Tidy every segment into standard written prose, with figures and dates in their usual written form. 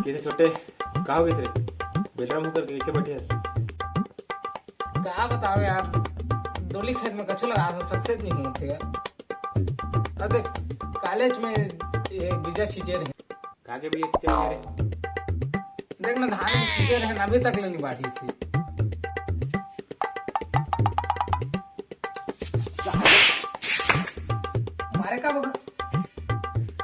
किसे छोटे कहा हो रे बेलराम होकर के कैसे बैठे हैं? क्या बताओ यार, डोली खेत में कछु लगा तो सक्सेस नहीं हुआ थे यार। अब देख कॉलेज में ये बीजा चीजें रहे, कहा के भी क्या रे? देख ना धान में चीजें रहे अभी तक नहीं बाढ़ी थी। हमारे का बगा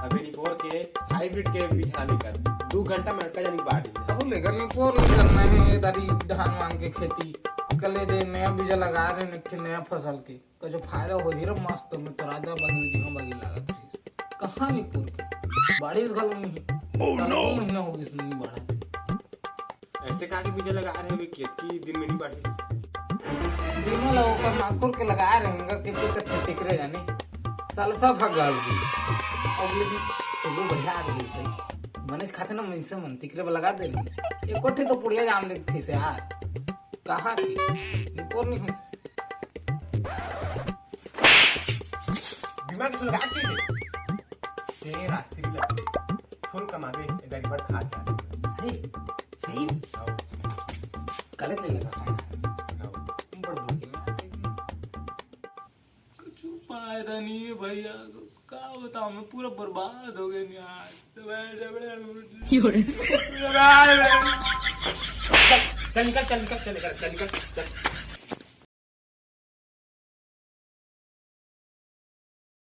अभी रिपोर के हाइब्रिड के बीज डाली कर 2 घंटा में अटका जानी बाढ़ अब लेकर रिपोर नहीं करना है दारी धान वान के खेती कले दे नया बीजा लगा रहे ने नया फसल के का जो फायदा हो ही रे मस्त में तो राजा बागी की हम बागी लागत है कहां रिपोर के बारिश घल नहीं साला 2 महीना हो गया नहीं बाढ़ा। ऐसे कहा के बीज लगा रहे हैं खेत की दिन में नहीं बाढ़ी दिनों ला ऊपर नागपुर के लगा रहे होंगे कितने का खेती करे जाने साल सब भाग गल गई अब लेकिन तो बढ़िया आ गई भाई मनीष खाते ना मन से मन तिकरे पे लगा दे एक कोठे तो पुड़िया जाम देख थी से यार कहां थी ऊपर नहीं हुई दिमाग से लगा के तेरा सिगला फुल कमावे इधर पर खा जा है सही कले से लगा बड़ भूख में कुछ फायदा नहीं है भैया का बताऊं मैं पूरा बर्बाद हो गया यार चल निकल चल निकल चल निकल चल निकल चल